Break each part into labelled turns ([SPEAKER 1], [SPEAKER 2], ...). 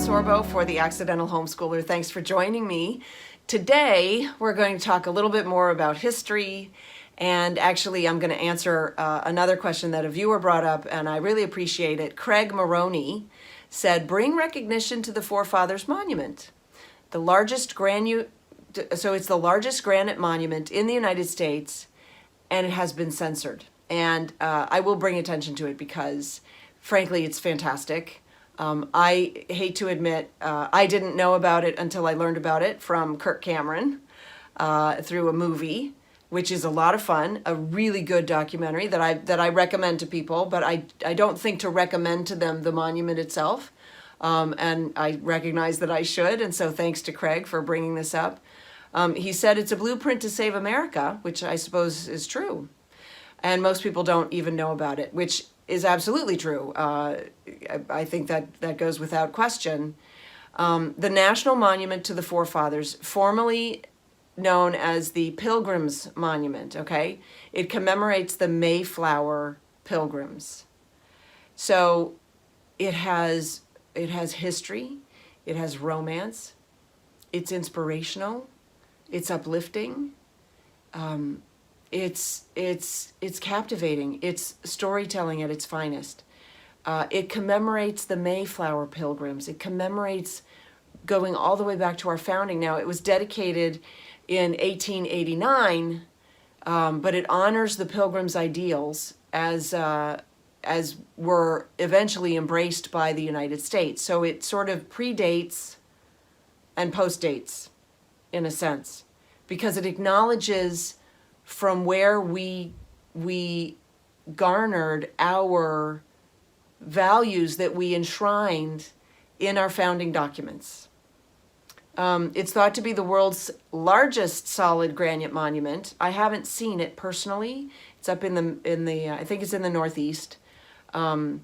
[SPEAKER 1] Sorbo for the Accidental Homeschooler. Thanks for joining me. Today, we're going to talk a little bit more about history, and actually I'm going to answer another question that a viewer brought up, and I really appreciate it. Craig Maroney said, bring recognition to the Forefathers Monument. The largest it's the largest granite monument in the United States, and it has been censored. And I will bring attention to it because, frankly, it's fantastic. I hate to admit, I didn't know about it until I learned about it from Kirk Cameron through a movie, which is a lot of fun, a really good documentary that I recommend to people, but I don't think to recommend to them the monument itself. And I recognize that I should, and so thanks to Craig for bringing this up. He said it's a blueprint to save America, which I suppose is true. And most people don't even know about it, which is absolutely true. I think that goes without question. The National Monument to the Forefathers, formerly known as the Pilgrims Monument, okay? It commemorates the Mayflower Pilgrims. So it has history, it has romance, it's inspirational, it's uplifting, it's captivating, it's storytelling at its finest. It commemorates the Mayflower Pilgrims. It commemorates going all the way back to our founding. Now, it was dedicated in 1889, but it honors the Pilgrims' ideals as were eventually embraced by the United States. So it sort of predates and postdates, in a sense, because it acknowledges from where we garnered our values that we enshrined in our founding documents. It's thought to be the world's largest solid granite monument. I haven't seen it personally. It's up in the I think it's in the Northeast. And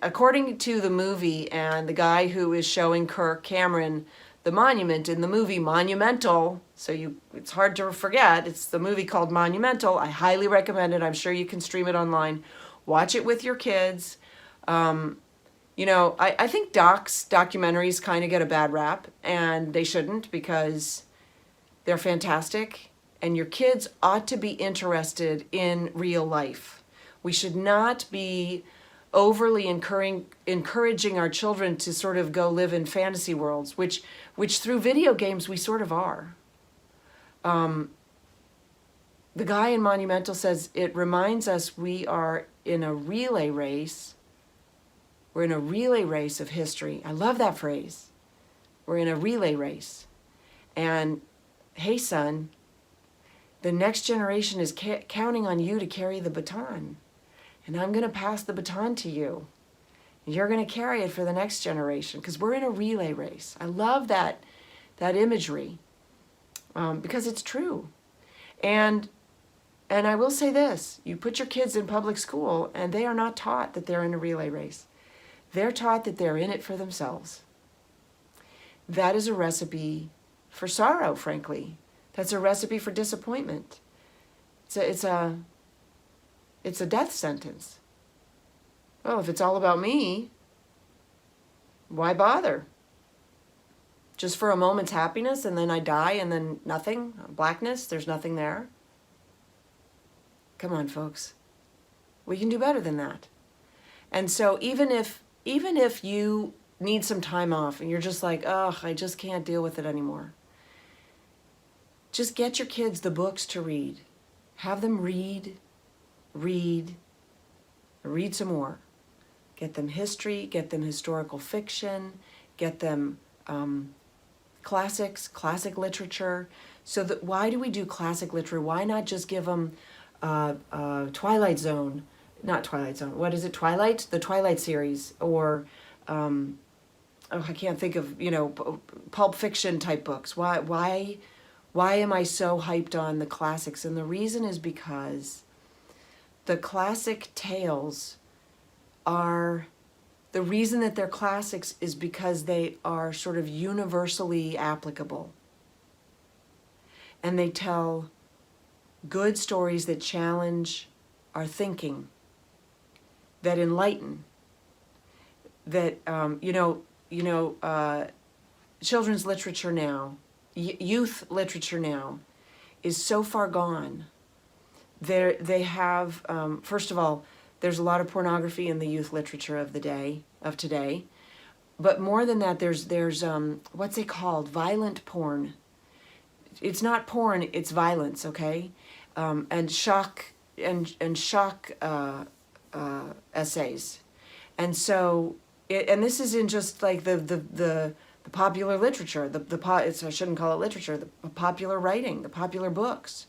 [SPEAKER 1] according to the movie and the guy who is showing Kirk Cameron the monument in the movie Monumental, it's hard to forget, it's the movie called Monumental. I highly recommend it. I'm sure you can stream it online. Watch it with your kids. I think documentaries kind of get a bad rap, and they shouldn't, because they're fantastic, and your kids ought to be interested in real life. We should not be overly encouraging our children to sort of go live in fantasy worlds, which through video games we sort of are. The guy in Monumental says it reminds us we are in a relay race. We're in a relay race of history. I love that phrase. We're in a relay race. And hey, son, the next generation is counting on you to carry the baton. And I'm going to pass the baton to you. And you're going to carry it for the next generation, because we're in a relay race. I love that imagery because it's true. And I will say this, you put your kids in public school and they are not taught that they're in a relay race. They're taught that they're in it for themselves. That is a recipe for sorrow, frankly. That's a recipe for disappointment. It's a death sentence. Well, if it's all about me, why bother? Just for a moment's happiness, and then I die, and then nothing? Blackness, there's nothing there? Come on, folks. We can do better than that. And so even if you need some time off, and you're just like, oh, I just can't deal with it anymore, just get your kids the books to read. Have them read some more. Get them history, get them historical fiction, get them classic literature. So that, why do we do classic literature? Why not just give them Twilight Zone? Not Twilight Zone. What is it? Twilight? The Twilight series, or I can't think of, Pulp Fiction type books. Why am I so hyped on the classics? And the reason is because the classic tales the reason that they're classics is because they are sort of universally applicable. And they tell good stories that challenge our thinking, that enlighten, that children's literature now, youth literature now, is so far gone. They have, first of all, there's a lot of pornography in the youth literature of today. But more than that, there's what's it called? Violent porn. It's not porn, it's violence, okay? And shock essays. And so, and this is in just like the popular literature, I shouldn't call it literature, the popular writing, the popular books.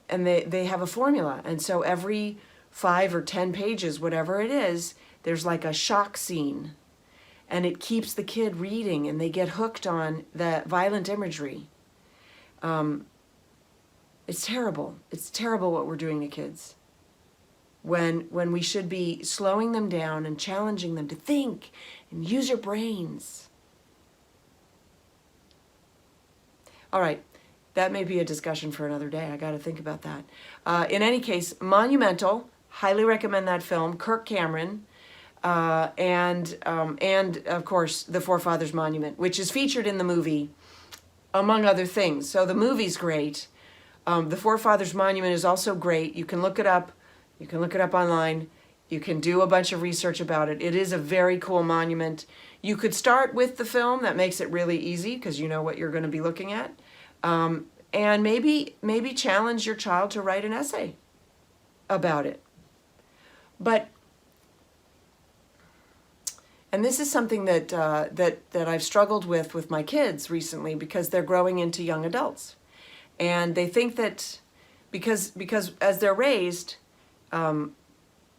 [SPEAKER 1] And they have a formula. And so every 5 or 10 pages, whatever it is, there's like a shock scene. And it keeps the kid reading, and they get hooked on the violent imagery. It's terrible. It's terrible what we're doing to kids. When we should be slowing them down and challenging them to think and use your brains. All right, that may be a discussion for another day. I got to think about that. In any case, monumental. Highly recommend that film. Kirk Cameron. And of course, the Forefathers Monument, which is featured in the movie, among other things. So the movie's great. The Forefathers Monument is also great. You can look it up. You can look it up online. You can do a bunch of research about it. It is a very cool monument. You could start with the film. That makes it really easy because you know what you're going to be looking at. And maybe challenge your child to write an essay about it. And this is something that I've struggled with my kids recently because they're growing into young adults. And they think that because as they're raised,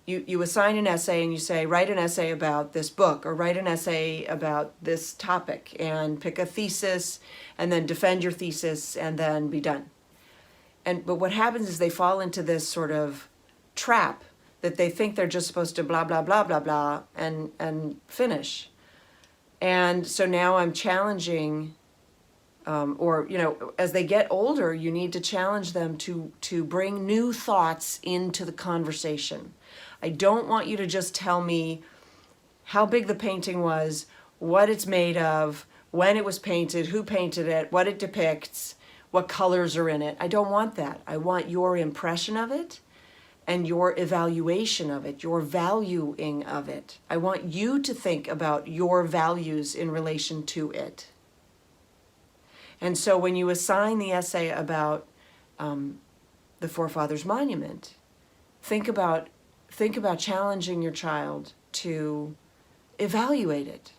[SPEAKER 1] you assign an essay and you say, write an essay about this book or write an essay about this topic and pick a thesis and then defend your thesis and then be done. But what happens is they fall into this sort of trap that they think they're just supposed to blah, blah, blah, blah, blah, and finish. And so now I'm challenging, as they get older, you need to challenge them to bring new thoughts into the conversation. I don't want you to just tell me how big the painting was, what it's made of, when it was painted, who painted it, what it depicts, what colors are in it. I don't want that. I want your impression of it and your evaluation of it, your valuing of it. I want you to think about your values in relation to it. And so when you assign the essay about the Forefathers Monument, think about challenging your child to evaluate it.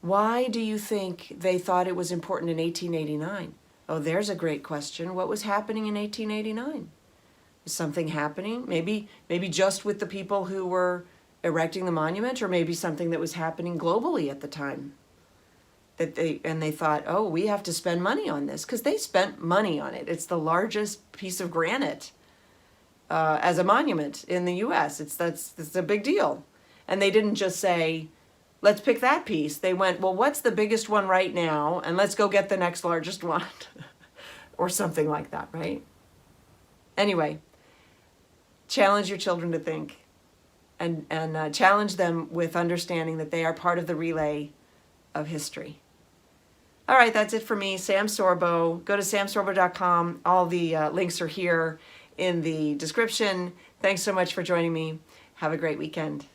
[SPEAKER 1] Why do you think they thought it was important in 1889? Oh, there's a great question. What was happening in 1889? Is something happening? Maybe just with the people who were erecting the monument, or maybe something that was happening globally at the time. They thought, oh, we have to spend money on this, because they spent money on it. It's the largest piece of granite as a monument in the U.S. It's a big deal. And they didn't just say, let's pick that piece. They went, well, what's the biggest one right now? And let's go get the next largest one. Or something like that, right? Anyway, challenge your children to think and challenge them with understanding that they are part of the relay of history. All right, that's it for me, Sam Sorbo. Go to samsorbo.com. All the links are here in the description. Thanks so much for joining me. Have a great weekend.